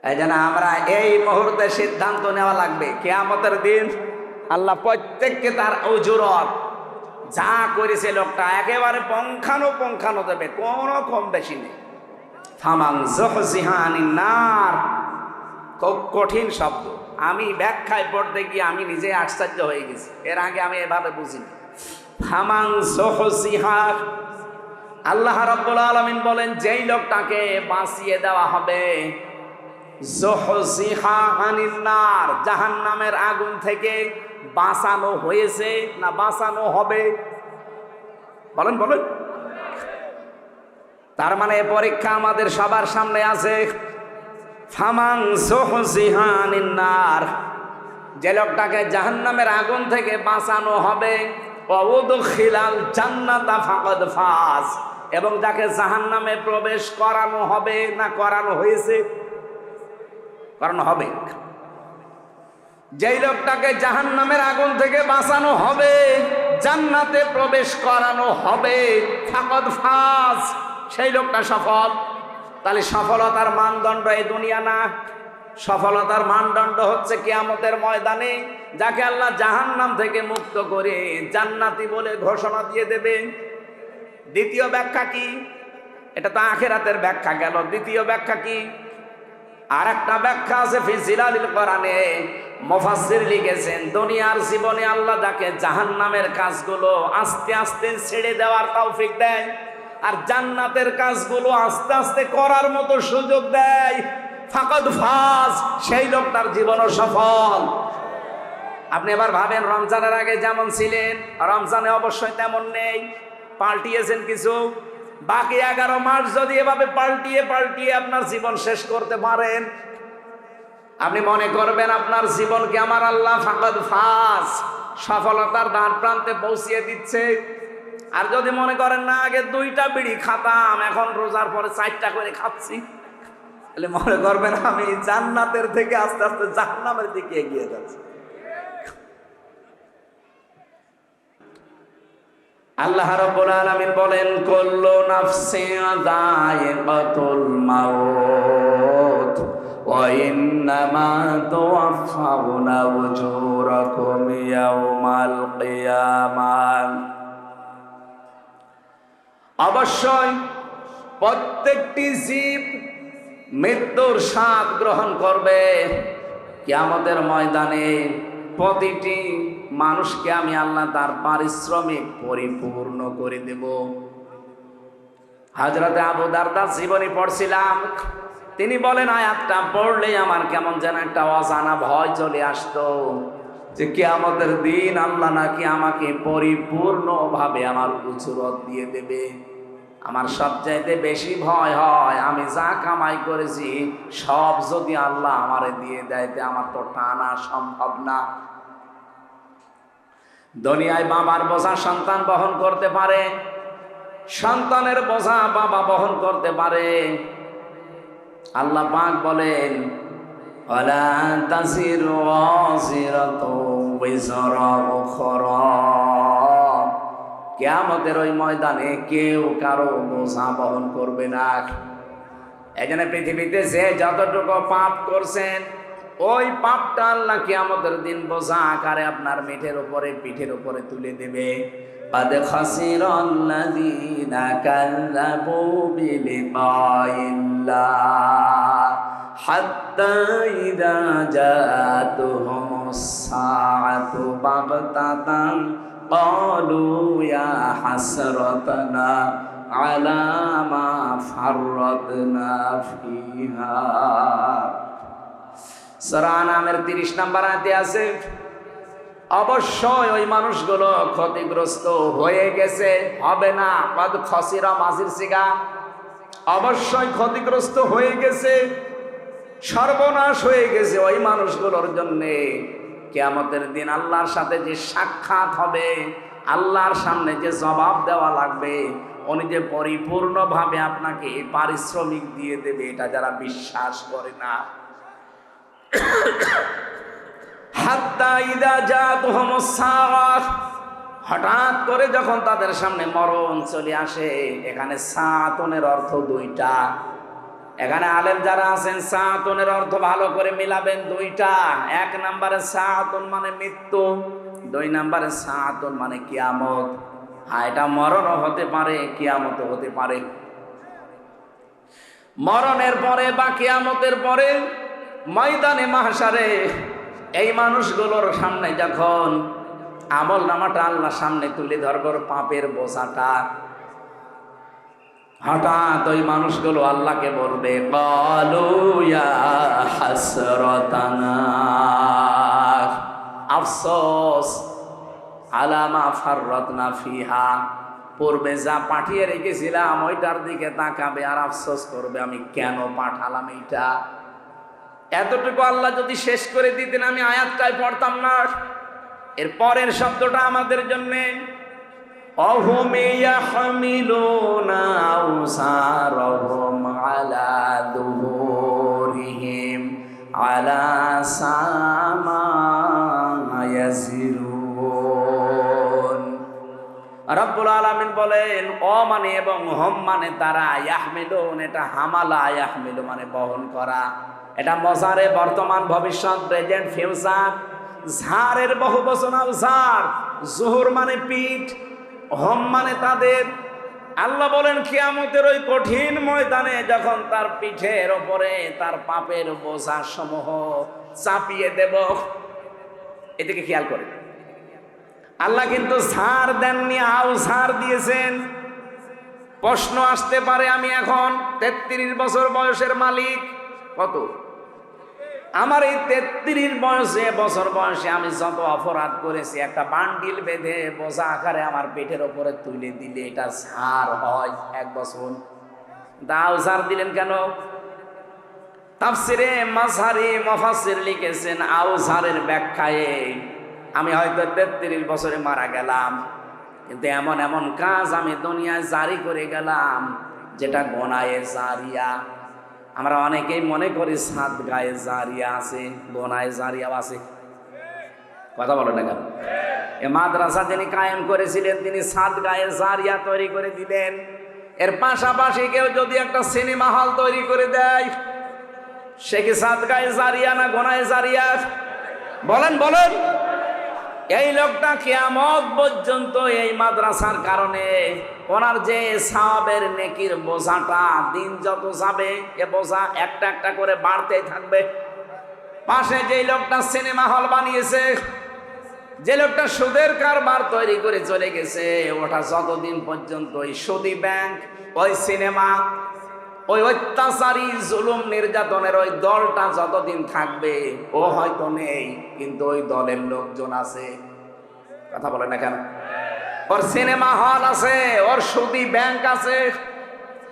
এই জন্য আমরা এই মুহূর্তে সিদ্ধান্ত নেওয়া লাগবে, কিয়ামতের দিন আল্লাহ প্রত্যেককে তার উজুরত যা করেছে লোকটা একেবারে পঙ্খানো দেবে, কোনো কম বেশি নেই। ফামান যুহজিহা আনিন নার, খুব কঠিন শব্দ। আমি ব্যাখ্যায় পড়তে গিয়ে আমি নিজে আশ্চর্য হয়ে গেছি, এর আগে আমি এভাবে বুঝিনি। ফামান যুহজিহা, আল্লাহ রাব্বুল আলামিন বলেন যেই লোকটাকে বাঁচিয়ে দেওয়া হবে, যুহজিহা আনিন নার, জাহান্নামের আগুন থেকে বাঁচানো হয়েছে না বাঁচানো হবে? বলেন বলেন। তার মানে পরীক্ষা আমাদের সবার সামনে আছে। ফামান যুহজিহা আনিন নার, যে লোকটাকে জাহান্নামের আগুন থেকে বাঁচানো হবে, ওয়াউদখিলাল জান্নাতা ফাকাদ ফাজ, এবং যাকে জাহান্নামে প্রবেশ করানো হবে না করানো হয়েছে? করানো হবে। যেই লোকটাকে জাহান্নামের আগুন থেকে বাঁচানো হবে, জান্নাতে প্রবেশ করানো হবে, ফাকাদ ফাজ, সেই লোকটা সফল। তাহলে সফলতার মানদণ্ড এই দুনিয়া না, সফলতার মানদণ্ড হচ্ছে কিয়ামতের ময়দানে যাকে আল্লাহ জাহান্নাম থেকে মুক্ত করে জান্নাতি বলে ঘোষণা দিয়ে দেবে। দ্বিতীয় ব্যাখ্যা কি? এটা তো আখিরাতের ব্যাখ্যা গেল। দ্বিতীয় ব্যাখ্যা কি? আর একটা ব্যাখ্যা আছে ফি জিলালিল কোরআনে, মুফাসসির লিখেছেন দুনিয়ার জীবনে আল্লাহ যাকে জাহান্নামের কাজগুলো আস্তে আস্তে ছেড়ে দেওয়ার তৌফিক দেয় আর জান্নাতের কাজগুলো আস্তে আস্তে করার মতো সুযোগ দেয়, ফাকাদ ফাজ, সেই লোকটার জীবনও সফল। আপনি এবার ভাবেন, রমজানের আগে যেমন ছিলেন রমজানে অবশ্যই তেমন নেই, পাল্টিয়েছেন কিছু। বাকি 11 মাস যদি এভাবে পাল্টিয়ে আপনার জীবন শেষ করতে পারেন, আপনি মনে করবেন আপনার জীবনকে আমার আল্লাহ ফাকাদ ফাজ, সফলতার দ্বার প্রান্তে পৌঁছিয়ে দিচ্ছে। আর যদি মনে করেন না আগে 2টা বিড়ি খাতাম, এখন রোজার পরে 4টা করে খাচ্ছি, তাহলে মনে করবেন আমি জান্নাতের থেকে আস্তে আস্তে জাহান্নামের দিকে এগিয়ে যাচ্ছি। আল্লাহ রাব্বুল আলামিন বলেন কুল্লু নাফসিন যায়িকাতুল মাউত ওয়া ইন্নামা তুওয়াফাউনা উজুরাকুম ইয়াওমাল কিয়ামাহ। অবশ্যই প্রত্যেকটি জীব মৃত্যুর স্বাদ গ্রহণ করবে। কিয়ামতের ময়দানে প্রতিটি মানুষকে আমি আল্লাহ তার পারিশ্রমিক পরিপূর্ণ করে দেব। হযরতে আবু দারদার জীবনী পড়ছিলাম, তিনি বলেন আয়াতটা পড়লেই আমার কেমন যেন একটা অজানা ভয় চলে আসতো যে কিয়ামতের দিন আল্লাহ নাকি আমাকে পরিপূর্ণভাবে আমার উজরত দিয়ে দেবে। আমার সবচাইতে বেশি ভয় হয় আমি যা কামাই করেছি সব যদি আল্লাহ আমারে দিয়ে দেয়, আমার তো টানা সম্ভব না। দুনিয়ায় বাবার বোঝা সন্তান বহন করতে পারে, সন্তানের বোঝা বাবা বহন করতে পারে। আল্লাহ পাক বলেন ওয়ালা তাসিরু ওয়াজিরাতু বিজরা উখরা, কিয়ামতের ওই ময়দানে কেউ কারো বোঝা বহন করবে না। এজন্য পৃথিবীতে যে যতটুকু পাপ করছেন ওই পাপটা আল্লাহ কিয়ামতের দিন বোঝা আকারে আপনার পিঠের উপরে তুলে দেবে। قد خسر الذين كذبوا بلقاء الله حتى إذا جاءتهم الساعة بغتة قالوا يا حسرتنا على ما فرطنا فيها। সূরা আনামের 30 নম্বর আয়াতে আছে অবশ্যই ওই মানুষগুলো ক্ষতিগ্রস্ত হয়ে গেছে, হবে না। কদ খসিরা মাজির সিগা, অবশ্যই ক্ষতিগ্রস্ত হয়ে গেছে, সর্বনাশ হয়ে গেছে ওই মানুষগুলোর জন্য। কিয়ামতের দিন আল্লাহর সাথে যে সাক্ষাৎ হবে, আল্লাহর সামনে যে জবাব দেওয়া লাগবে, উনি যে পরিপূর্ণভাবে আপনাকে পারিশ্রমিক দিয়ে দেবে, এটা যারা বিশ্বাস করে না। হাত্তা ইদা জাতুহুমুস সাআহ, হঠাৎ করে যখন তাদের সামনে মরণ চলে আসে। এখানে সাআতুনের অর্থ 2টা, এখানে আলেম যারা আছেন সাআতুনের অর্থ ভালো করে মিলাবেন দুইটা। এক নম্বরে সাআতুন মানে মৃত্যু, দুই নম্বরে সাআতুন মানে কিয়ামত। হ্যাঁ, এটা মরণও হতে পারে, কিয়ামতও হতে পারে। মরণের পরে বা কিয়ামতের পরে ময়দানে মাহশারে এই মানুষগুলোর সামনে যখন আমল নামাটা আল্লাহ সামনে তুলে ধরবার পাপের বোঝাটা, হঠাৎ ওই মানুষগুলো আল্লাহকে বলবে ক্বালু ইয়া হাসরাতানা, আফসোস আলা মা ফাররাতনা ফিহা, পূর্বে যা পাঠিয়ে রেখেছিলাম ওইটার দিকে তাকাবে আর আফসোস করবে আমি কেন পাঠালাম এইটা। এতটুকু আল্লাহ যদি শেষ করে দিতেন আমি আয়াতটাই পড়তাম না। এর পরের শব্দটা আমাদের জন্য, অহুম ইয়াহমিলুনা আওসারহুম আলা দুহুরিহিম আলা সামা ইয়াসিরুন। রব্বুল আলামিন বলেন অ মানে এবং হম মানে তারা, ইয়াহমিলুন এটা হামালা, ইয়াহমিলু মানে বহন করা। এটা মজারে বর্তমান ভবিষ্যৎ প্রেজেন্ট ফিউচার। ঝাড়ের বহু বচন ঝাড়, জুহুর মানে পিঠ, হম মানে তাদের। আল্লাহ বলেন কিয়ামতের ওই কঠিন ময়দানে যখন তার পিঠের ওপরে তার পাপের বোঝা সমূহ চাপিয়ে দেব, এদিকে খেয়াল করে। আল্লাহ কিন্তু ঝাড় দেননি, আও ঝাড় দিয়েছেন। প্রশ্ন আসতে পারে আমি এখন 33 বছর বয়সের মালিক, কত আমার এই 33 বছর বয়সে আমি যত অপরাধ করেছি, একটা বান্ডিল বেঁধে বোঝা আকারে আমার পেটের ওপরে তুলে দিলে এটা ঝাড় হয় 1 বছর। দাও ঝাড় দিলেন কেন? তাফসিরে মাযহারি মুফাসসির লিখেছেন আও ঝাড়ের ব্যাখ্যায় আমি হয়তো 33 বছরে মারা গেলাম, কিন্তু এমন এমন কাজ আমি দুনিয়ায় জারি করে গেলাম যেটা গোনায়ে জারিয়া। আমরা অনেকেই মনে করি সাদগায়ে জারিয়া আছে, গোনায়ে জারিয়াও আছে। কথা বলো না কেন? এ মাদ্রাসা যিনি কায়েম করেছিলেন তিনি সাদগায়ে জারিয়া তৈরি করে দিলেন। এর পাশাপাশি কেউ যদি একটা সিনেমা হল তৈরি করে দেয়, সে কি সাদগায়ে জারিয়া না গোনায়ে জারিয়া? বলেন বলেন। এই লোকটা কিয়ামত পর্যন্ত এই মাদ্রাসার কারণে ওনার যে সওয়াবের নেকির বোঝাটা দিন যত যাবে এ বোঝা একটা একটা করে বাড়তেই থাকবে। পাশে যে লোকটা সিনেমা হল বানিয়েছে, যে লোকটা সুদের কারবার তৈরি করে চলে গেছে, ওটা যতদিন পর্যন্ত ওই সুদী ব্যাংক, ওই সিনেমা, ওই অত্যাচারী জুলুম নির্যাতনের ওই দলটা যতদিন থাকবে, ও হয়তো নেই কিন্তু ওই দলের লোকজন আছে। কথা বলে না কেন? ওর সিনেমা হল আছে, ওর সুদী ব্যাংক আছে।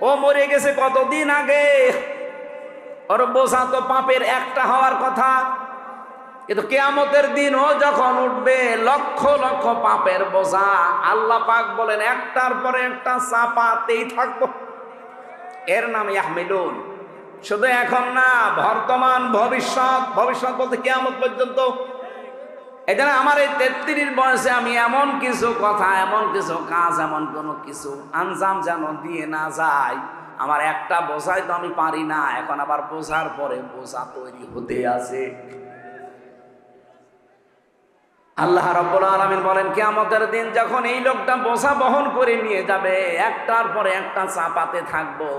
ও মরে গেছে কতদিন আগে, ওর বোঝা তো পাপের একটা হওয়ার কথা, কিন্তু কিয়ামতের দিন ও যখন উঠবে লক্ষ লক্ষ পাপের বোঝা, আল্লাহ পাক বলেন একটার পরে একটা চাপাতেই থাকবো। এর নাম ইয়াহমিলুন। শুধু এখন না, বর্তমান ভবিষ্যৎ, ভবিষ্যৎ বলতে কিয়ামত পর্যন্ত। এখানে আমার এই 33 বয়সে আমি এমন কিছু কথা, এমন কিছু কাজ, এমন কোনো কিছু আঞ্জাম যেন দিয়ে না যায়, আমার একটা বোঝাই তো আমি পারি না, এখন আবার বোঝার পরে বোঝা তৈরি হতে আছে। আল্লাহ রাব্বুল আলামিন বলেন কিয়ামতের দিন যখন এই লোকটা বোঝা বহন করে নিয়ে যাবে, একটার পরে একটা চাপাতে থাকবো,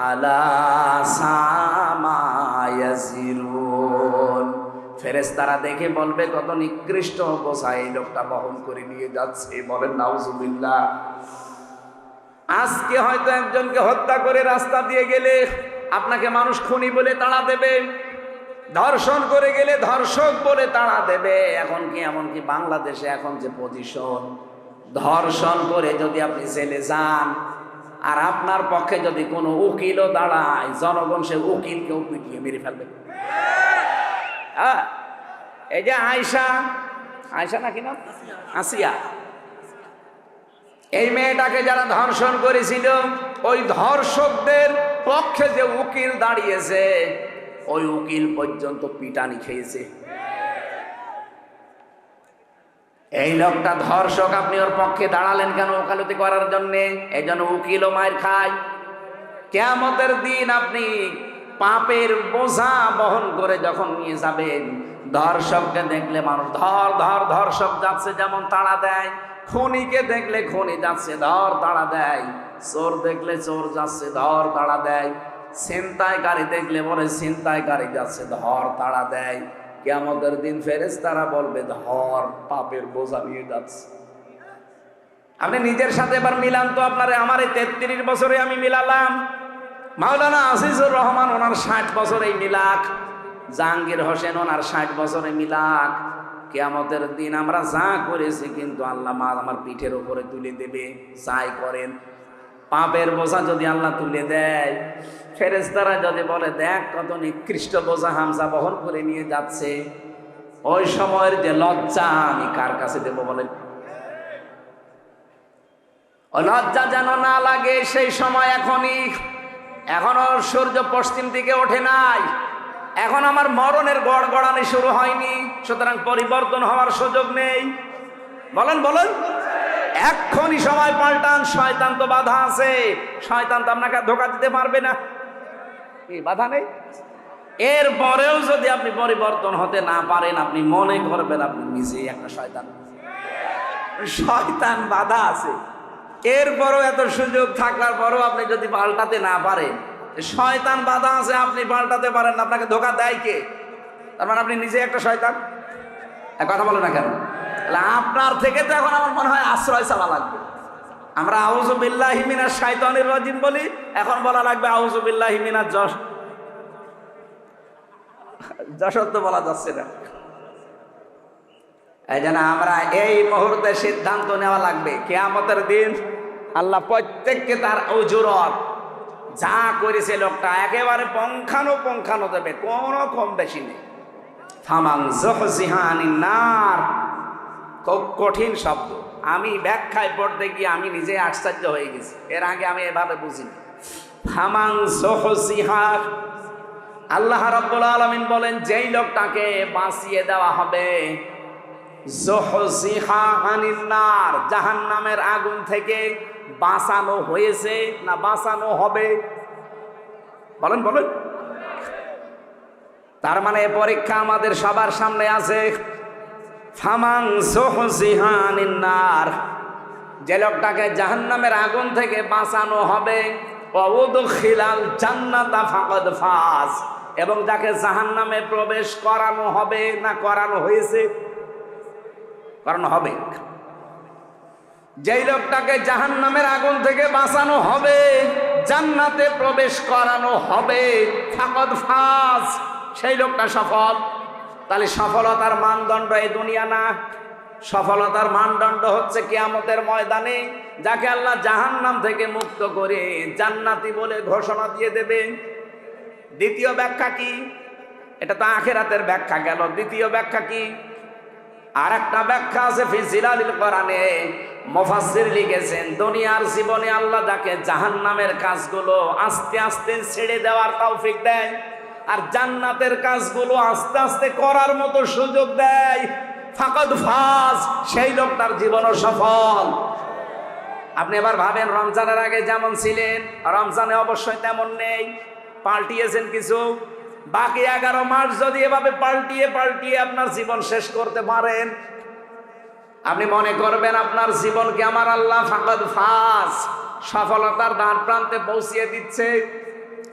আলা সামা ইয়াসিরুন। ফেরেশতারা দেখে বলবে কত নিকৃষ্ট বোঝা এই লোকটা বহন করে নিয়ে যাচ্ছে। বলেন নাউজুবিল্লাহ। আজকে হয়তো একজনকে হত্যা করে রাস্তা দিয়ে গেলে আপনাকে মানুষ খুনি বলে তাড়া দেবে, ধর্ষণ করে গেলে ধর্ষক বলে তাড়া দেবে। এখন কি এমনকি বাংলাদেশে এখন যে পজিশন, ধর্ষণ করে যদি আপনি জেলে যান আর আপনার পক্ষে যদি কোনো উকিলও দাঁড়ায়, জনগণ সে উকিলকেও পিটিয়ে মেরে ফেলবে। এই যে আয়শা নাকি না, আসিয়া, এই মেয়েটাকে যারা ধর্ষণ করেছিল, ওই ধর্ষকদের পক্ষে যে উকিল দাঁড়িয়েছে, ওই উকিল পর্যন্ত পিটানি খেয়েছে। এই লোকটা ধর্ষক, আপনি ওর পক্ষে দাঁড়ালেন কেন? ওকালতি করার জন্য। এই জন্য উকিলও মায়ের খায়। কিয়ামতের দিন আপনি পাপের বোঝা বহন করে যখন নিয়ে যাবেন, ধর্ষককে দেখলে মানুষ ধর ধর ধর্ষক যাচ্ছে যেমন তাড়া দেয়, খনিকে দেখলে খনি যাচ্ছে ধর তাড়া দেয়, চোর দেখলে চোর যাচ্ছে ধর তাড়া দেয়, ছিনতাইকারী দেখলে বলে ছিনতাইকারী যাচ্ছে ধর তাড়া দেয়। কিয়ামতের দিন ফেরেশতারা বলবে ধর পাপের বোঝা নিয়ে যাচ্ছে। আপনি নিজের সাথে এবার মিলান তো, আপনারে আমার এই 33 বছরে আমি মিলালাম, মাওলানা আজিজুর রহমান ওনার 60 বছরেই মিলাক, জাহাঙ্গীর হোসেন ওনার 60 বছরে মিলাক। কিয়ামতের দিন আমরা যা করেছি কিন্তু আল্লাহ আমার পিঠের উপরে তুলে দেবে, যাই করেন। পাপের বোঝা যদি আল্লাহ তুলে দেয়, ফেরেশতারা যদি বলে দেখ কত নিকৃষ্ট বোঝা হামজা বহন করে নিয়ে যাচ্ছে, ওই সময়ের যে লজ্জা আমি কার কাছে দেব বলেন? ও লজ্জা যেন না লাগে সেই সময় এখনই। এখনো সূর্য পশ্চিম দিকে ওঠে নাই, এখন আমার মরণের গড়গড়ানি শুরু হয়নি, সুতরাং পরিবর্তন হওয়ার সুযোগ নেই। বলেন বলেন, এক্ষুনি সময় পাল্টান। শয়তান তো বাধা আছে, শয়তান তো আপনাকে ধোঁকা দিতে পারবে না, এই বাধা নেই। এরপরেও যদি আপনি পরিবর্তন হতে না পারেন, আপনি মনে করবেন আপনি নিজেই একটা শয়তান। শয়তান বাধা আছে, এরপরও এত সুযোগ থাকার পরও আপনি যদি পাল্টাতে না পারেন, শয়তান বাধা আছে, আপনি পাল্টাতে পারেন না, আপনাকে ধোঁকা দেয় কে? তার মানে আপনি নিজে একটা শয়তান। কথা বলে না কেন? আপনার থেকে তো এখন আমার মনে হয় আশ্রয় চাওয়া লাগবে। আমরা আউযু বিল্লাহি মিনাশ শাইতানির রাজিম বলি, এখন বলা লাগবে আউযু বিল্লাহি মিনাজ যশোর বলা যাচ্ছে না। এই জন্য আমরা এই মুহূর্তে সিদ্ধান্ত নেওয়া লাগবে, কিয়ামতের দিন আল্লাহ প্রত্যেককে তার উজুরত যা করেছে লোকটা একেবারে পঙ্খানো দেবে, কোনো কম বেশি নেই। ফামান যুহজিহা আনিন নার, খুব কঠিন শব্দ, আমি ব্যাখ্যায় পড়তে গিয়ে আমি নিজে আশ্চর্য হয়ে গেছি, এর আগে আমি এভাবে বুঝিনি। ফামান যুহজিহা, আল্লাহ রাব্বুল আলামিন বলেন যেই লোকটাকে বাঁচিয়ে দেওয়া হবে, যুহজিহা আনিন নার, জাহান্নামের আগুন থেকে বাঁচানো হয়েছে না বাঁচানো হবে? বলেন বলেন। তার মানে পরীক্ষা আমাদের সবার সামনে আছে। ফামান যুহজিহা আনিন নার, যে লোকটাকে জাহান্নামের আগুন থেকে বাঁচানো হবে, ওয়া উদখিলাল জান্নাতা ফাকাদ ফাজ, এবং যাকে জাহান্নামে প্রবেশ করানো হবে না করানো হয়েছে? করানো হবে। যেই লোকটাকে জাহান্নামের আগুন থেকে বাঁচানো হবে, জান্নাতে প্রবেশ করানো হবে, ফাকাদ ফাজ, সেই লোকটা সফল। তাহলে সফলতার মানদণ্ড এই দুনিয়া না, সফলতার মানদণ্ড হচ্ছে কিয়ামতের ময়দানে যাকে আল্লাহ জাহান্নাম থেকে মুক্ত করে জান্নাতি বলে ঘোষণা দিয়ে দেবে। দ্বিতীয় ব্যাখ্যা কি? এটা তো আখিরাতের ব্যাখ্যা গেল, দ্বিতীয় ব্যাখ্যা কি? আর একটা ব্যাখ্যা আছে ফি জিলালিল কোরআনে, মুফাসসির লিখেছেন দুনিয়ার জীবনে আল্লাহ যাকে জাহান্নামের কাজগুলো আস্তে আস্তে ছেড়ে দেওয়ার তৌফিক দেয় আর জান্নাতের কাজগুলো আস্তে আস্তে করার মতো সুযোগ দেয়, ফাকাদ ফাজ, সেই লোকটার জীবনও সফল। আপনি এবার ভাবেন, রমজানের আগে যেমন ছিলেন রমজানে অবশ্যই তেমন নেই, পাল্টিয়েছেন কিছু। বাকি 11 মাস যদি এভাবে পাল্টিয়ে পাল্টিয়ে আপনার জীবন শেষ করতে পারেন, আপনি মনে করবেন আপনার জীবনকে আমার আল্লাহ ফাকাদ ফাজ, সফলতার দ্বার প্রান্তে পৌঁছিয়ে দিচ্ছে।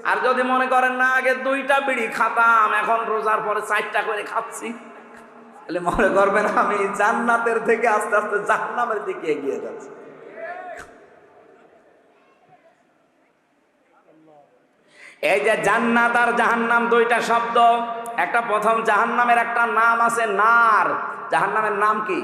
আর যদি মনে করেন না আগে 2টা বিড়ি খাতাম, এখন রোজার পরে 4টা করে খাচ্ছি, তাহলে মনে করবেন আমি জান্নাতের থেকে আস্তে আস্তে জাহান্নামের দিকে এগিয়ে যাচ্ছি। এই যে জান্নাত আর জাহান্নাম 2টা শব্দ, একটা প্রথম জাহান্নামের একটা নাম আছে নার, জাহান্নামের নাম কি?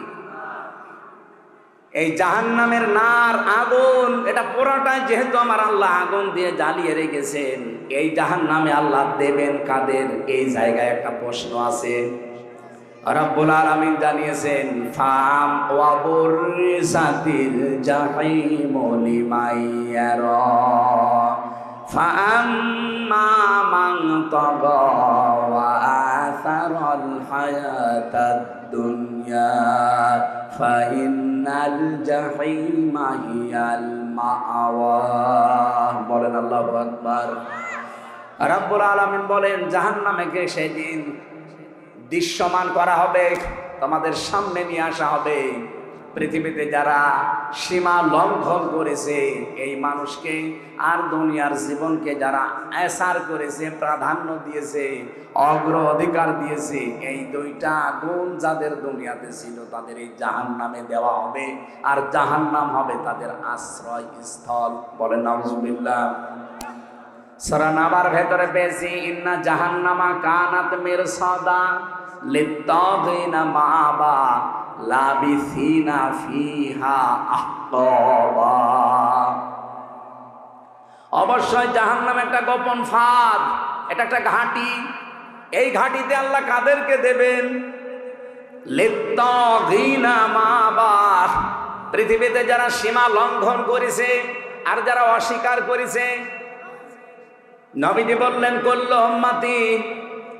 এই জাহান্নামের নার আগুন, এটা পুরোটাই যেহেতু আমার আল্লাহ আগুন দিয়ে জ্বালিয়ে রেখেছেন, এই জাহান্নামে আল্লাহ দেবেন কাদের? এই জায়গায় একটা প্রশ্ন আছে। রব্বুল আলামিন জানিয়েছেন ফাম ওয়া বুরসাতিল জাহিমু লিমাইয়ারা ফাআম্মা মান তাগা ওয়া আসারাল হায়াতাদ দুনিয়া ফাইন্নাল জাহিমা হিয়াল মাআওয়া। বলেন আল্লাহু আকবার। রব্বুল আলামিন বলেন জাহান্নামকে সেদিন দৃশ্যমান করা হবে, তোমাদের সামনে নিয়ে আসা হবে। পৃথিবীতে যারা সীমা লঙ্ঘন করেছে এই মানুষকে, আর দুনিয়ার জীবনকে যারা এসার করেছে, প্রাধান্য দিয়েছে, অগ্র অধিকার দিয়েছে, এই দুইটা গুণ যাদের দুনিয়াতে ছিল তাদের এই জাহান্নামে দেওয়া হবে, আর জাহান্নাম হবে তাদের আশ্রয় স্থল। বলেন নাউজুবিল্লাহ। সূরা নাবার ভেতরে পেয়েছি ইন্না জাহান্নামা কানাত মিরসাদা লিত্তাগিনা মাআবা লাবিসিনা ফিহা আহকাবা। অবশ্যই জাহান্নাম একটা গোপন ফাঁদ, এটা একটা ঘাঁটি। এই ঘাঁটিতে আল্লাহ কাদেরকে দেবেন? লিত্তাগিনা মাআবা, পৃথিবীতে যারা সীমা লঙ্ঘন করেছে আর যারা অস্বীকার করেছে। নবীজি বললেন কুল্লু উম্মতি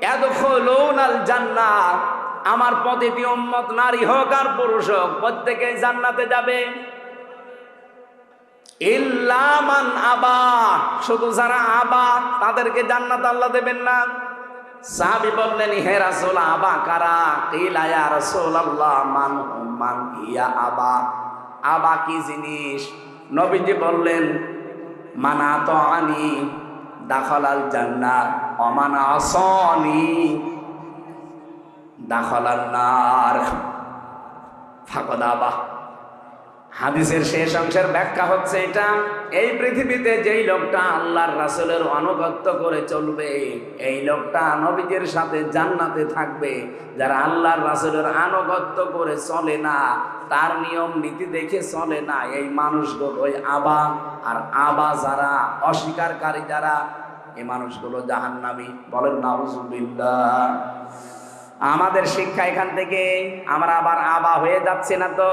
ইয়াদখুলুনাল জান্নাহ, আমার প্রতিটি উম্মত নারী হোক আর পুরুষ হোক প্রত্যেকেই জান্নাতে যাবে। ইল্লা মান আবা, শুধু যারা আবা তাদেরকে জান্নাত আল্লাহ দেবেন না। সাহাবী বললেন হে রাসূল আবা কারা? কিলা ইয়া রাসূলুল্লাহ মান ইয়া আবা, আবা কি জিনিস? নবীজি বললেন মানা তাআনি দাখালাল জান্নাহ ওয়া মান আসানি দাখালান নার ফাকাদ আবা। হাদিসের শেষ অংশের ব্যাখ্যা হচ্ছে এটা, এই পৃথিবীতে যেই লোকটা আল্লাহর রাসূলের আনুগত্য করে চলবে, এই লোকটা নবীজির সাথে জান্নাতে থাকবে। যারা আল্লাহর রাসূলের আনুগত্য করে চলে না, তার নিয়ম নীতি দেখে চলে না, এই মানুষগুলো ওই আবা। আর আবা যারা অস্বীকারী যারা, এই মানুষগুলো জাহান্নামী। বলেন নাউজুবিল্লাহ। আমাদের শিক্ষা এখান থেকে আমরা আবার আবা হয়ে যাচ্ছে না তো।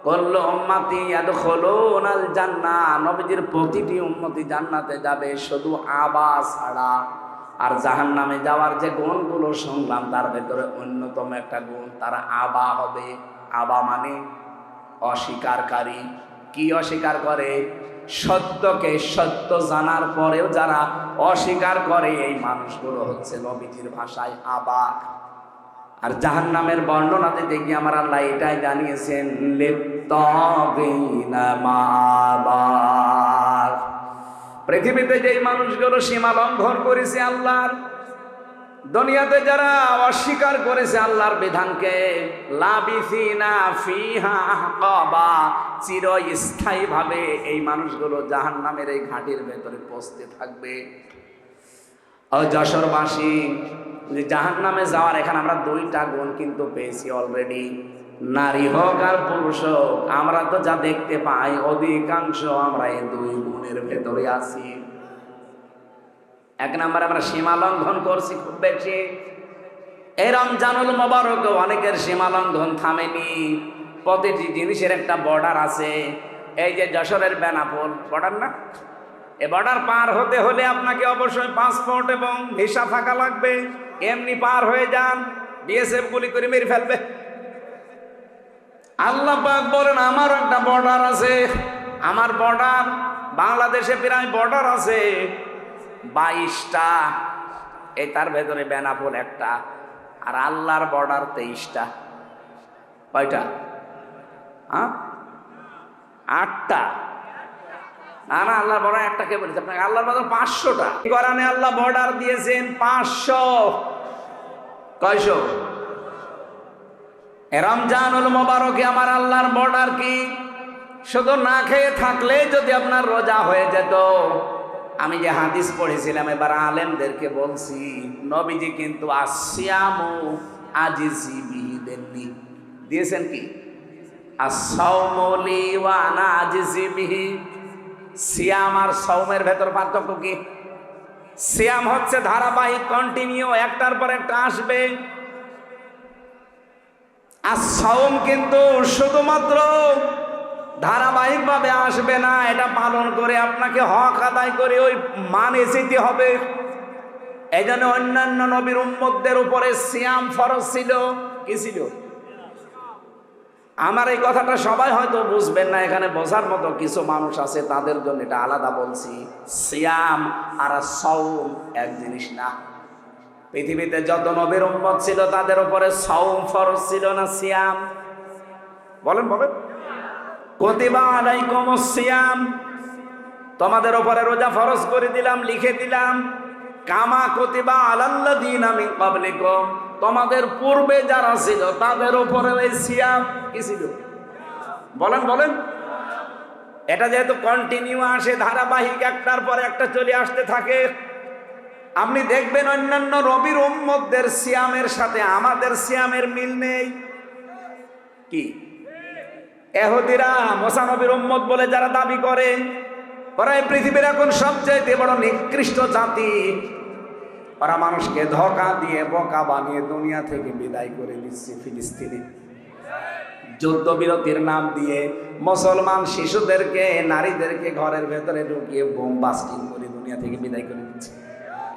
কুল্লু উম্মতি ইয়াদখুলুনাল জান্নাহ, নবীজির প্রতিটি উম্মতি জান্নাতে যাবে, শুধু আবা ছাড়া। আর জাহান্নামে যাওয়ার যে গুণগুলো শুনলাম তার ভেতরে অন্যতম একটা গুণ, তারা আবা হবে। আবা মানে অস্বীকারী। কি অস্বীকার করে? সত্যকে সত্য জানার পরেও যারা অস্বীকার করে, এই মানুষগুলো হচ্ছে নবীজির ভাষায় আবা। আর জাহান্নামের বর্ণনা দিতে গিয়ে আমার আল্লাহ এটাই জানিয়েছেন লিত্তাগিনা মাআবা। পৃথিবীতে যেই মানুষগুলো সীমা লঙ্ঘন করেছে আল্লাহর, দুনিয়াতে যারা অস্বীকার করেছে আল্লাহর বিধানকে, লাবিসিনা ফিহা আহকাবা, চিরস্থায়ী ভাবে এই মানুষগুলো জাহান্নামের এই ঘাটির ভেতরে পৌঁছতে থাকবে। ও যশোরবাসী, জাহান্নামে যাওয়ার এখানে আমরা দুইটা গুণ কিন্তু পেয়েছি অলরেডি। নারী হোক আর পুরুষ হোক, আমরা তো যা দেখতে পাই অধিকাংশ আমরা এই দুই গুণের ভেতরে আছি। এক নম্বরে আমরা সীমা লঙ্ঘন করছি খুব বেশি। এই রমজানুল মোবারক অনেকের সীমা লঙ্ঘন থামেনি। প্রতিটি জিনিসের একটা বর্ডার আছে। এই যে যশোরের বেনাপোল বর্ডার না, এ বর্ডার পার হতে হলে আপনাকে অবশ্যই পাসপোর্ট এবং ভিসা থাকা লাগবে। এমনি পার হয়ে যান, বিএসএফ গুলি করে মেরে ফেলবে। আল্লাহ পাক বলেন আমার একটা বর্ডার আছে। আমার বর্ডার, বাংলাদেশে প্রায় বর্ডার আছে 22টা, এই তার ভেতরে বেনাপোল একটা। আর আল্লাহর বর্ডার 23টা। কয়টা? 8টা। না না, আল্লাহর বর্ডার একটা কে বলেছে আপনাকে? আল্লাহর বর্ডার 500টা। কোরআনে আল্লাহ বর্ডার দিয়েছেন 500। কয়শো? রমজানুল মোবারকে আমার আল্লাহর বর্ডার কি? শুধু না খেয়ে থাকলে যদি আপনার রোজা হয়ে যেত। আমি যে হাদিস পড়েছিলাম এবার আলেমদেরকে বলছি, নবীজি কিন্তু আসিয়ামু আজিজি বিহি দেননি, দিয়েছেন কি? আসসাওমু লি ওয়া আনা আজিজি বিহি। সিয়াম আর সাওমের ভেতর পার্থক্য কি? সিয়াম হচ্ছে ধারাবাহিক, কন্টিনিউ, একটার পর একটা আসবে। আর সাওম কিন্তু শুধুমাত্র ধারাবাহিকভাবে আসবে না, এটা পালন করে আপনাকে হক আদায় করে ওই মানে যেতে হবে। এই জন্য অন্যান্য নবীর উম্মতদের উপরে সিয়াম ফরজ ছিল। কি ছিল? আমার এই কথাটা সবাই হয়তো বুঝবেন না, এখানে বোঝার মতো কিছু মানুষ আছে, তাদের জন্য এটা আলাদা বলছি। সিয়াম আর সাওম এক জিনিস না। পৃথিবীতে যত নবীর উম্মত ছিল তাদের উপরে সাওম ফরজ ছিল না সিয়াম? বলেন বলেন। কুতিবা আলাইকুমুস সিয়াম, তোমাদের উপরে রোজা ফরজ করে দিলাম, লিখে দিলাম। কামা কুতিবা আলাল্লাযীনা মিন ক্বাবলিকুম, তোমাদের পূর্বে যারা ছিল তাদের উপরে এই সিয়াম কি ছিল? বলেন বলেন। এটা যেহেতু কন্টিনিউ আসে, ধারাবাহিক, একটার পর একটা চলে আসতে থাকে, আপনি দেখবেন অন্যান্য নবীর উম্মতদের সিয়ামের সাথে আমাদের সিয়ামের মিল নেই। কি? ইহুদিরা মুসা নবীর উম্মত বলে যারা দাবি করে, ওরা এই পৃথিবীর এখন সবচাইতে বড় নিকৃষ্ট জাতি। ওরা মানুষকে ধোঁকা দিয়ে বোকা বানিয়ে দুনিয়া থেকে বিদায় করে দিচ্ছে। ফিলিস্তিনে যুদ্ধবিরতির নাম দিয়ে মুসলমান শিশুদেরকে, নারীদেরকে ঘরের ভেতরে ঢুকিয়ে বোম বাস্টিং করে দুনিয়া থেকে বিদায় করে দিচ্ছে।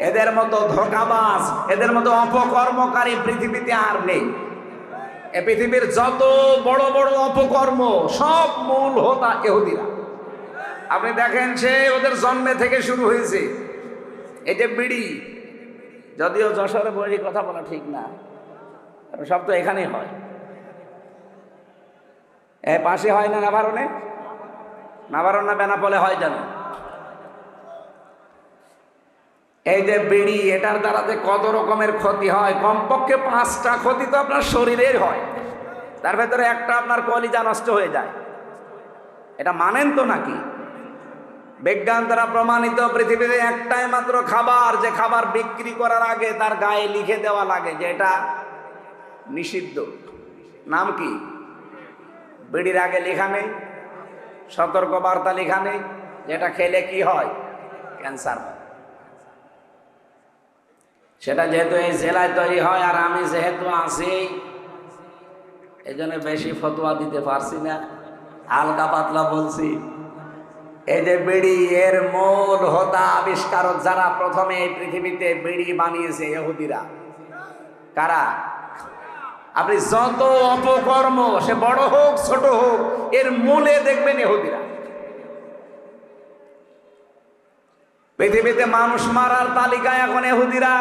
এদের মতো ধোঁকাবাজ, এদের মতো অপকর্মকারী পৃথিবীতে আর নেই। এ পৃথিবীর যত বড় বড় অপকর্ম সব মূল হোতা ইহুদিরা। আপনি দেখেন, সে ওদের জন্মে থেকে শুরু হয়েছে। এই যে বিড়ি, যদিও যশোরে বলি কথা বলা ঠিক না, সব তো এখানেই হয়। পাশে হয় না নাভারণে? নাভারণ না বেনাপোলে হয় জানো? এই যে বিড়ি, এটার দ্বারাতে কত রকমের ক্ষতি হয়। কমপক্ষে 5টা ক্ষতি তো আপনার শরীরের হয়, তার ভেতরে একটা আপনার কলিজা নষ্ট হয়ে যায়। এটা মানেন তো নাকি? বিজ্ঞান দ্বারা প্রমাণিত পৃথিবীতে একটাই মাত্র খাবার, যে খাবার বিক্রি করার আগে তার গায়ে লিখে দেওয়া লাগে যে এটা নিষিদ্ধ। নাম কি? বিড়ির আগে লেখা নেই, সতর্ক বার্তা লেখা নেই, যেটা খেলে কি হয়? ক্যান্সার হয়। সেটা যেহেতু এই জেলায় তৈরি হয়, আর আমি যেহেতু আছি, এই জন্য বেশি ফতোয়া দিতে পারছি না, হালকা পাতলা বলছি। এই যে বিড়ি, এর মূল হোতা আবিষ্কারক যারা প্রথমে এই পৃথিবীতে বিড়ি বানিয়েছে, ইহুদিরা। কারা? আপনি যত অপকর্ম, সে বড় হোক ছোট হোক, এর মূলে দেখবেন ইহুদিরা। পৃথিবীতে মানুষ মারার তালিকায় এখন ইহুদিরা।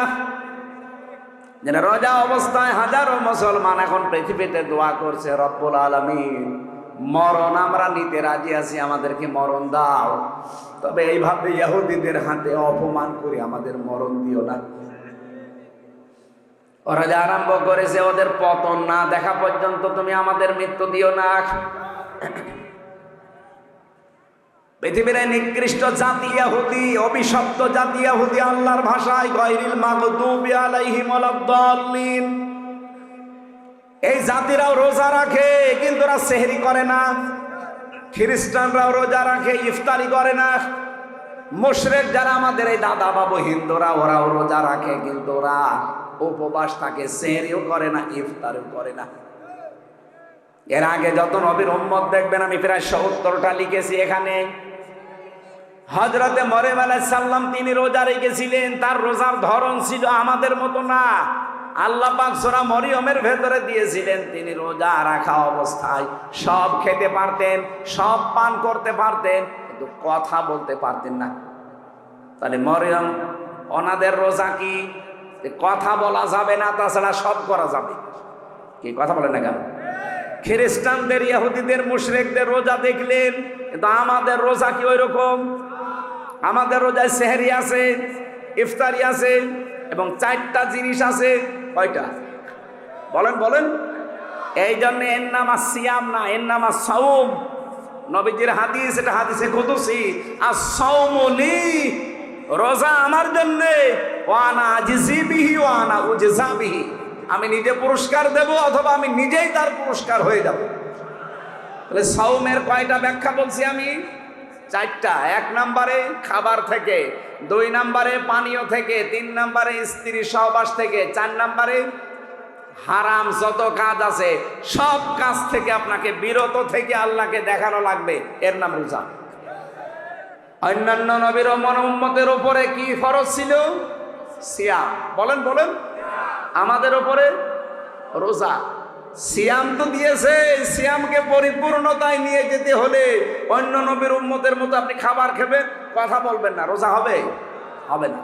যেন রোজা অবস্থায় হাজারো মুসলমান এখন পৃথিবীতে দোয়া করছে, রব্বুল আলামিন মরণ আমরা নিতে রাজি আছি, আমাদেরকে মরণ দাও, তবে এইভাবে ইহুদিদের হাতে অপমান করে আমাদের মরণ দিও না। ওরা যা আরম্ভ করেছে, ওদের পতন না দেখা পর্যন্ত তুমি আমাদের মৃত্যু দিও না। পৃথিবীর নিকৃষ্ট জাতি ইহুদি, অভিশপ্ত জাতি ইহুদি, আল্লাহর ভাষায় গায়রিল মাগদুবি আলাইহিম ওয়ালাদ-দাল্লিন। এই জাতিরাও রোজা রাখে, কিন্তু ওরা সেহরি করে না। খ্রিস্টানরাও রোজা রাখে, ইফতারি করে না। মুশরিক যারা আমাদের এই দাদা বাবু হিন্দুরা, ওরাও রোজা রাখে, কিন্তু ওরা উপবাস থাকে, সেহরিও করে না, ইফতারিও করে না। এর আগে যত নবীর উম্মত দেখবেন, আমি প্রায় 70টা লিখেছি এখানে। হযরতে মরিয়ম আলাইহিস সালাম, তিনি রোজা রেখেছিলেন, তার রোজার ধরন ছিল আমাদের মতো না। আল্লাহ পাক সূরা মরিয়মের ভেতরে দিয়েছিলেন, তিনি রোজা রাখা অবস্থায় সব খেতে পারতেন, সব পান করতে পারতেন, কিন্তু কথা বলতে পারতেন না। তাহলে মরিয়ম, ওনাদের রোজা কি? কথা বলা যাবে না, তাছাড়া সব করা যাবে। কি কথা বলেন না কেন? খ্রিস্টানদের, ইহুদিদের, মুশরিকদের রোজা দেখলেন, কিন্তু আমাদের রোজা কি ওই রকম? আমাদের রোজায় সেহরি আছে, ইফতারি আছে, এবং 4টা জিনিস আছে। কয়টা? বলেন বলেন। এই জন্য এর নাম সিয়াম না, এর নাম সাওম। নবীজির হাদিস, এটা হাদিসে কুদসি, আস-সাওমু লি, রোজা আমার জন্য, ওয়া আনা আজিজি বিহি ওয়া আনা উজজা বিহি, আমি নিজে পুরস্কার দেব অথবা আমি নিজেই তার পুরস্কার হয়ে যাব। তাহলে সাওমের কয়টা ব্যাখ্যা বলছি আমি? 4টা। 1 নম্বরে খাবার থেকে, 2 নম্বরে পানীয় থেকে, 3 নম্বরে স্ত্রী সহবাস থেকে, 4 নম্বরে হারাম যত কাজ আছে সব কাজ থেকে আপনাকে বিরত থেকে আল্লাহকে দেখানো লাগবে, এর নাম রোজা। অন্যান্য নবীর উম্মতের উপরে কি ফরজ ছিল? সিয়াম। বলেন বলেন। আমাদের উপরে রোজা। সিয়াম তো দিয়েছে, সিয়ামকে পরিপূর্ণতায় নিয়ে যেতে হলে অন্য নবীর উম্মতের মতো আপনি খাবার খেবেন, কথা বলবেন না, রোজা হবে? হবে না।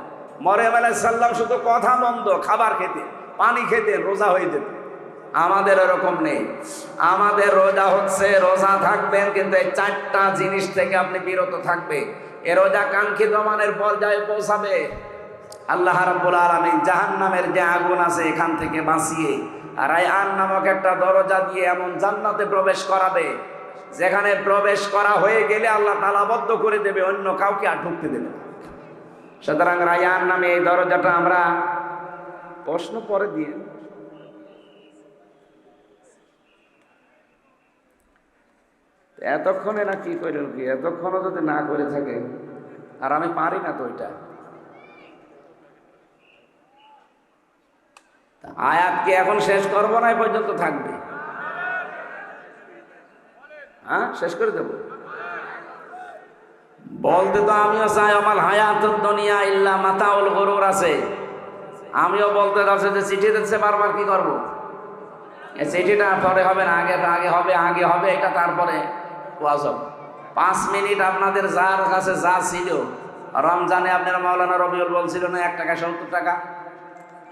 মরিয়ম আলাইহিস সালাম শুধু কথা বন্ধ, খাবার খেতে, পানি খেতে, রোজা হয়ে যেত। আমাদের এরকম নেই। আমাদের রোজা হচ্ছে, রোজা থাকবেন কিন্তু এই 4টা জিনিস থেকে আপনি বিরত থাকবে। এ রোজা কাঙ্ক্ষিত মানের পর্যায়ে পৌঁছাবে। আল্লাহ রাব্বুল আলামিন জাহান্নামের যে আগুন আছে এখান থেকে বাঁচিয়ে রায়্যান নামক একটা দরজা দিয়ে এমন জান্নাতে প্রবেশ করাবে, যেখানে প্রবেশ করা হয়ে গেলে আল্লাহ তালাবদ্ধ করে দেবে, অন্য কাউকে আর ঢুকতে দেবে না। সুতরাং রায়্যান নামে এই দরজাটা আমরা প্রশ্ন পরে দিয়ে এতক্ষণে না কি করেন কি, এতক্ষণও যদি না করে থাকে, আর আমি পারি না তো ওইটা। আয়াত কি এখন শেষ করবো না, এই পর্যন্ত থাকবে? হ্যাঁ, শেষ করে দেব। বলতে তো আমিও চাই আমার হায়াতুদ দুনিয়া ইল্লা মাতাউল গুরুর আছে। আমিও বলতে যাচ্ছি যে চিঠি দিচ্ছে বারবার, কি করব? এই চিঠিটা পরে হবে না, আগে হবে এটা, তারপরে ওয়াজব। 5 মিনিট আপনাদের যার কাছে যা ছিল, রমজানে আপনার মাওলানা রবিউল বলছিল না 1 টাকা 70 টাকা,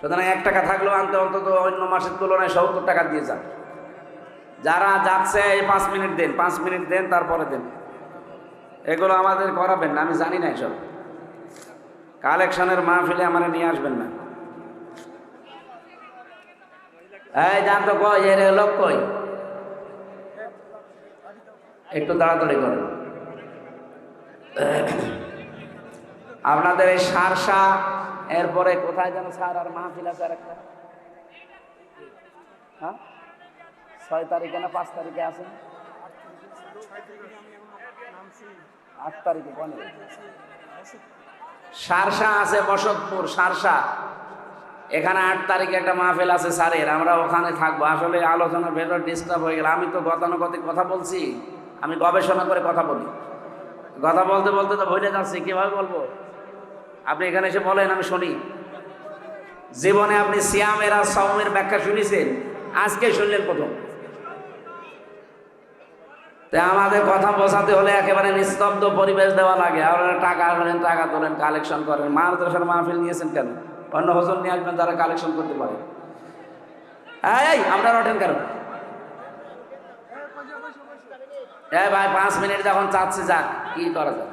সুতরাং 1 টাকা থাকলেও আনতে অন্তত অন্য মাসের তুলনায় 70 টাকা দিয়ে যান। যারা যাচ্ছে এই 5 মিনিট দেন, 5 মিনিট দেন, তারপরে দেন। এগুলো আমাদের করাবেন না, আমি জানি না এসব। কালেকশনের মাহফিলে আমার নিয়ে আসবেন না। এই জান তো কই, এর লোক কই, একটু তাড়াতাড়ি করেন। আপনাদের এই সারসা, এরপরে কোথায় যেন স্যার আর মাহফিল আছে আর একটা, হ্যাঁ 6 তারিখে না 5 তারিখে আছে, 8 তারিখে কোন সারসা আছে, বসতপুর সারসা, এখানে 8 তারিখে একটা মাহফিল আছে স্যারের, আমরা ওখানে থাকবো। আসলে আলোচনার ভেতর ডিস্টার্ব হয়ে গেল। আমি তো গতানুগতিক কথা বলছি, আমি গবেষণা করে কথা বলি, কথা বলতে বলতে তো ভুলে যাচ্ছি, কিভাবে বলবো? আপনি এখানে এসে বলেন, আমি শুনি। জীবনে আপনি সিয়ামের আর সাওমের ব্যাখ্যা শুনেছেন? আজকে শুনলেন প্রথম। তাই আমাদের কথা বোঝাতে হলে একেবারে নিস্তব্ধ পরিবেশ দেওয়া লাগে। আপনারা টাকা আনেন, টাকা তোলেন, কালেকশন করেন। মাদ্রাসার মাহফিল নিয়েছেন কেন? অন্য হুজুর নিয়ে আসবেন যারা কালেকশন করতে পারে। এই আপনারা ওঠেন কেন? ভাই 5 মিনিট যখন চাচ্ছি, যাক, কি করা যায়?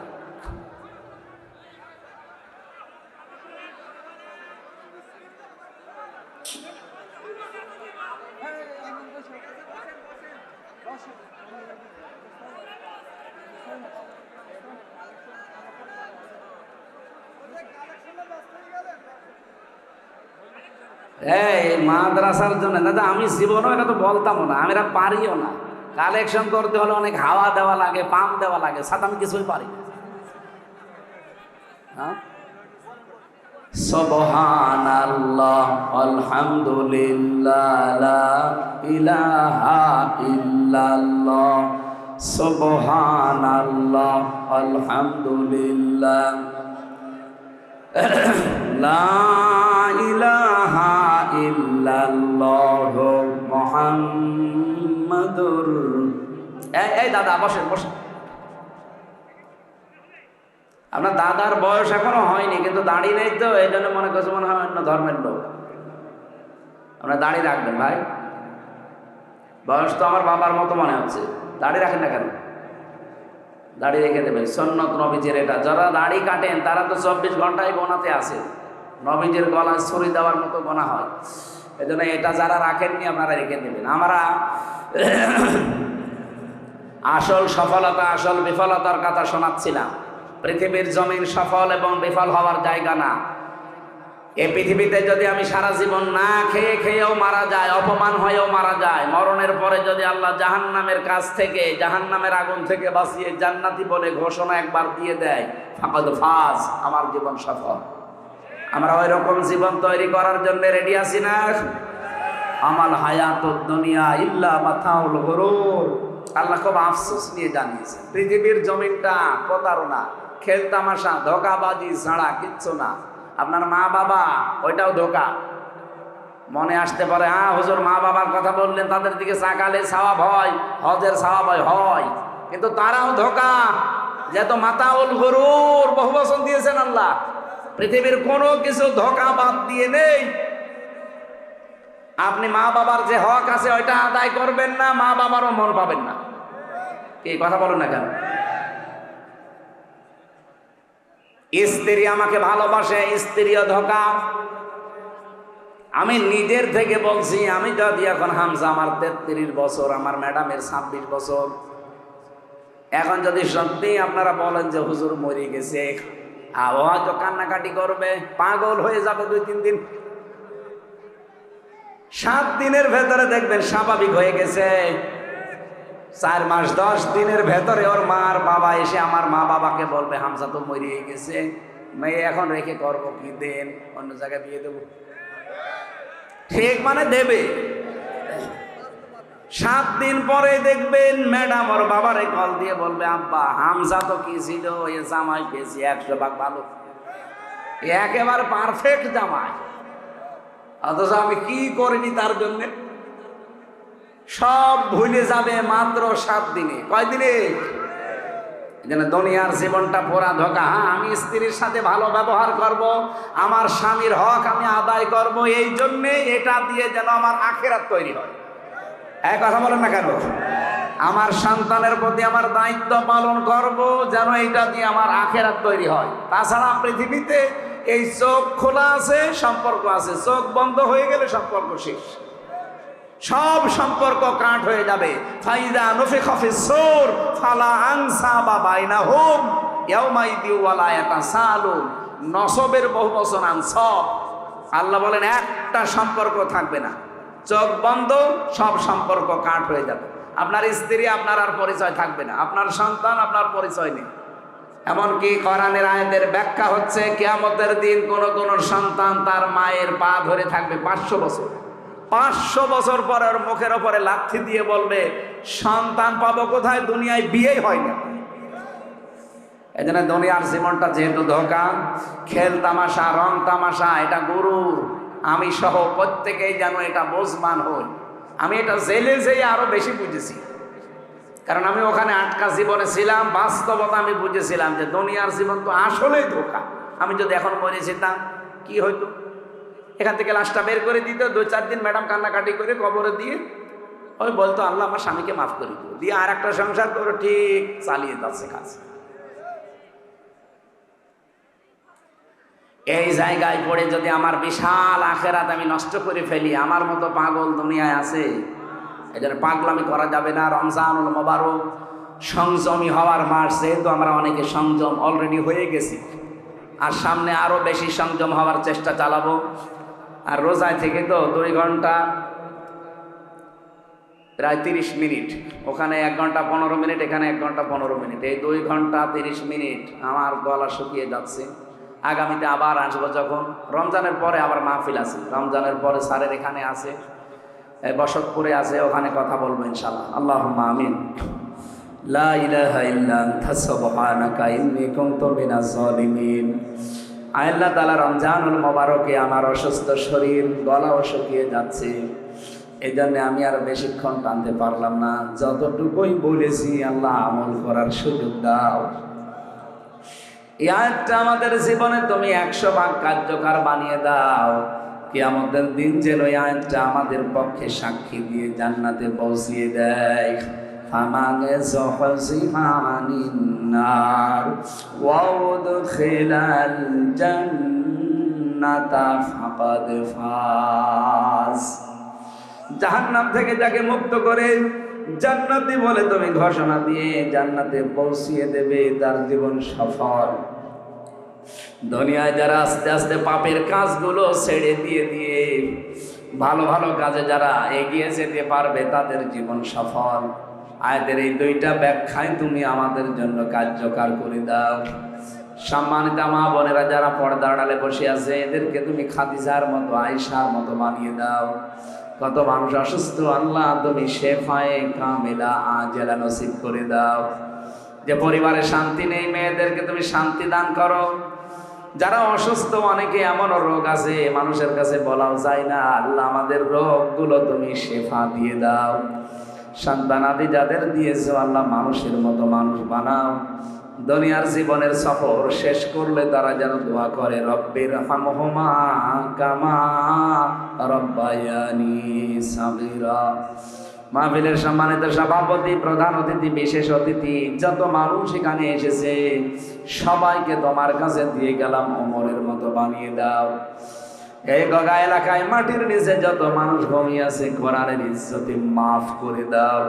এই মাদ্রাসার জন্য দাদা আমি জীবনও এটা তো বলতামও না, আমি এটা পারিও না। কালেকশন করতে হলে অনেক হাওয়া দেওয়া লাগে, পাম্প দেওয়া লাগে, সাথে আমি কিছুই পারি না। হ্যাঁ, সুবহানাল্লাহ আলহামদুলিল্লাহ লা ইলাহা ইল্লাল্লাহ, সুবহানাল্লাহ আলহামদুলিল্লাহ লা ইলাহা ইল্লাল্লাহ মুহাম্মাদুর। এই দাদা বসেন, বসেন। আপনার দাদার বয়স এখনো হয়নি, কিন্তু দাড়ি নেই তো, এই জন্য মনে করছে মনে হয় অন্য ধর্মের লোক। আপনার দাড়ি রাখবেন ভাই, বয়স তো আমার বাবার মতো মনে হচ্ছে। দাড়ি রাখেন না কেন? দাড়ি রেখে দেবেন, সুন্নত নবীজির এটা। যারা দাড়ি কাটেন তারা তো 24 ঘন্টায় গোনাতে আসে, নবীজির গলায় ছুরি দেওয়ার মতো গোনা হয়। এই জন্য এটা যারা রাখেননি আপনারা রেখে দেবেন। আমরা আসল সফলতা, আসল বিফলতার কথা শোনাচ্ছিলাম। পৃথিবীর জমিন সফল এবং বিফল হওয়ার জায়গা না। এই পৃথিবীতে যদি আমি সারা জীবন না খেয়ে খেয়েও মারা যায়, অপমান হয়েও মারা যায়, মরণের পরে যদি আল্লাহ জাহান্নামের কাছ থেকে, জাহান্নামের আগুন থেকে বাঁচিয়ে জান্নাতি বলে ঘোষণা একবার দিয়ে দেয়, ফাকাদ ফাজ, আমার জীবন সফল। আমরা ওই রকম জীবন তৈরি করার জন্য রেডি আছি না? আমাল হায়াতুদ দুনিয়া ইল্লা মাতাউল গুরুর। আল্লাহ খুব আফসোস নিয়ে জানিয়েছে, পৃথিবীর জমিনটা প্রতারণা, খেলতামাশা, ধোঁকাবাজি ছাড়া কিচ্ছু না। আপনার মা বাবা, ওইটাও ধোঁকা। মনে আসতে পারে, হ্যাঁ হুজুর মা বাবার কথা বললেন, তাদের দিকে চাকালে সওয়াব হয়, হজের সওয়াব হয়, কিন্তু তারাও ধোঁকা। যেহেতু মাতাউল গরুর বহু বচন দিয়েছেন আল্লাহ, পৃথিবীর কোনো কিছু ধোঁকা বাদ দিয়ে নেই। আপনি মা বাবার যে হক আছে ওইটা আদায় করবেন না, মা বাবারও মন পাবেন না। কি কথা বলেন না কেন? স্ত্রী আমাকে ভালোবাসে, স্ত্রীও ধোঁকা। আমি নিজের থেকে বলছি, আমি যদি এখন হামজা আমার 33 বছর, আমার ম্যাডামের 26 বছর, এখন যদি সত্যি আপনারা বলেন যে হুজুর মরে গেছে, হয়তো কান্নাকাটি করবে, পাগল হয়ে যাবে 2-3 দিন। 7 দিনের ভেতরে দেখবেন স্বাভাবিক হয়ে গেছে। 4 মাস 10 দিনের ভেতরে ওর মার বাবা এসে আমার মা বাবাকে বলবে হামজা তো মরিয়ে গেছে, মেয়ে এখন রেখে করবো কি, দেন অন্য জায়গায় বিয়ে দেবো। ঠিক মানে দেবে। 7 দিন পরে দেখবেন ম্যাডাম ওর বাবারে কল দিয়ে বলবে, আব্বা হামজা তো কি ছিল, এ জামাই পেয়েছি 100 ভাগ ভালো, একেবারে পারফেক্ট জামাই, অথচ আমি কি করিনি তার জন্য। সব ভুলে যাবে মাত্র 7 দিনে। কয় দিনে? যেন দুনিয়ার জীবনটা পুরা ধোঁকা। হ্যাঁ, আমি স্ত্রীর সাথে ভালো ব্যবহার করব, আমার স্বামীর হক আমি আদায় করব, এই জন্যে এটা দিয়ে যেন আমার আখিরাত তৈরি হয়। এক কথা বলেন না কেন? আমার সন্তানের প্রতি আমার দায়িত্ব পালন করব, যেন এটা দিয়ে আমার আখিরাত তৈরি হয়। তাছাড়া পৃথিবীতে এই চোখ খোলা আছে, সম্পর্ক আছে, চোখ বন্ধ হয়ে গেলে সম্পর্ক শেষ, সব সম্পর্ক কাট হয়ে যাবে। ফাইদা নুফিখা ফিস-সূর ফালা আনসাবা বাইনাহুম ইয়াউমাইদি ওয়ালা ইয়াতাসালুন। নসবের বহু বচন আনসাব। আল্লাহ বলেন একটা সম্পর্ক থাকবে না, চোখ বন্ধ, সব সম্পর্ক কাট হয়ে যাবে। আপনার স্ত্রী আপনার আর পরিচয় থাকবে না, আপনার সন্তান আপনার পরিচয় নেই। এমনকি কোরআনের আয়াতের ব্যাখ্যা হচ্ছে কিয়ামতের দিন কোন কোন সন্তান তার মায়ের পা ধরে থাকবে 500 বছর। 500 বছর পরে ওর মুখের ওপরে লাথি দিয়ে বলবে, সন্তান পাবো কোথায়, দুনিয়ায় বিয়েই হয় না। এই জন্য দুনিয়ার জীবনটা যেহেতু ধোঁকা, খেল তামাশা, রং তামাশা, এটা গুরুর। আমি সহ প্রত্যেকেই যেন এটা বোঝবান হই। আমি এটা জেলে যেয়ে আরো বেশি বুঝেছি, কারণ আমি ওখানে আটকা জীবনে ছিলাম। বাস্তবতা আমি বুঝেছিলাম যে দুনিয়ার জীবন তো আসলেই ধোঁকা। আমি যদি এখন মরে যেতাম কি হইতো, এখান থেকে লাশটা বের করে দিত, 2-4 দিন ম্যাডাম কান্নাকাটি করে কবরে দিয়ে ওই বলতো আল্লাহ আমার স্বামীকে মাফ করে দিও, দিয়ে আর একটা সংসার করে ঠিক চালিয়ে যাচ্ছে কাজ। এই জায়গায় পড়ে যদি আমার বিশাল আখেরাত আমি নষ্ট করে ফেলি, আমার মতো পাগল দুনিয়ায় আছে। এই জন্য পাগলামি করা যাবে না। রমজানুল মোবারক সংযমী হওয়ার মাস, যেহেতু আমরা অনেকে সংযম অলরেডি হয়ে গেছি, আর সামনে আরো বেশি সংযম হওয়ার চেষ্টা চালাবো। আর রোজায় থেকে তো 2 ঘন্টা প্রায় 30 মিনিট, ওখানে 1 ঘন্টা 15 মিনিট, এখানে 1 ঘন্টা 15 মিনিট, এই 2 ঘন্টা 30 মিনিট আমার গলা শুকিয়ে যাচ্ছে। আগামীতে আবার আসবো, যখন রমজানের পরে আবার মাহফিল আছে, রমজানের পরে স্যারের এখানে আছে, বসতপুরে আছে, ওখানে কথা বলবো ইনশাআল্লাহ। আল্লাহুম্মা আমিন। লা ইলাহা ইল্লা আনতা সুবহানাকা ইন্নী কুনতু মিনাজ জালিমিন। আল্লাহ তাআলা রমজানুল মোবারকে আমার অসুস্থ শরীর, গলাও শুকিয়ে যাচ্ছে, এই জন্য আমি আর বেশিক্ষণ টানতে পারলাম না। যতটুকুই বলেছি আল্লাহ আমল করার সুযোগ দাও। এই আয়াতটা আমাদের জীবনে তুমি 100 ভাগ কার্যকর বানিয়ে দাও। কিয়ামতের দিন যেন এই আয়াতটা আমাদের পক্ষে সাক্ষী দিয়ে জান্নাতে পৌঁছিয়ে দেয়। ফামানে যুহজিহা আনিন নার ওয়া উদখিলাল জান্নাতা ফাকাদ ফাজ। জাহান্নাম থেকে যাকে মুক্ত করে জান্নাতি বলে তুমি ঘোষণা দিয়ে জান্নাতে পৌঁছিয়ে দেবে, তার জীবন সফল। দুনিয়ায় যারা আস্তে আস্তে পাপের কাজগুলো ছেড়ে দিয়ে দিয়ে ভালো ভালো কাজে যারা এগিয়ে যেতে পারবে, তাদের জীবন সফল। আয়াতের এই 2টা ব্যাখ্যায় তুমি আমাদের জন্য কার্যকর করে দাও। সম্মানিত মা বোনেরা যারা পর্দার আড়ালে বসে আছে, এদেরকে তুমি খাদিজার মতো, আয়েশার মতো বানিয়ে দাও। কত মানুষ অসুস্থ, আল্লাহ তুমি শেফায়ে কামিলা আজেলা নসিব করে দাও। যে পরিবারে শান্তি নেই, মেয়েদেরকে তুমি শান্তি দান করো। যারা অসুস্থ, অনেকে এমন রোগ আছে মানুষের কাছে বলাও যায় না, আল্লাহ আমাদের রোগগুলো তুমি শেফা দিয়ে দাও। সন্তানাদি যাদের দিয়েছো আল্লাহ মানুষের মতো মানুষ বানাও। দুনিয়ার জীবনের সফর শেষ করলে তারা যেন দোয়া করে, রব্বির হামহুমা কামা রব্বায়ানি সাগীরা। মাহফিলের সম্মানিত সভাপতি, প্রধান অতিথি, বিশেষ অতিথি, যত মানুষ এখানে এসেছে সবাইকে তোমার কাছে দিয়ে গেলাম, ওমরের মতো বানিয়ে দাও। এই গগা এলাকায় মাটির নিচে যত মানুষ ঘুমিয়ে আছে কোরআনের ইজ্জতে মাফ করে দাও।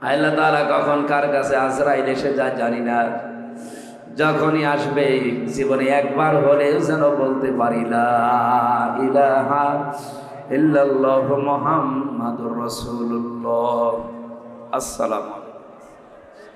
আল্লাহ তাআলা কখন কার কাছে আজরাইল এসে যায় জানি না, যখনই আসবে জীবনে একবার হলেও যেন বলতে পারি লা ইলাহা ইল্লাল্লাহু মুহাম্মাদুর রাসূলুল্লাহ। আসসালামু আলাইকুম।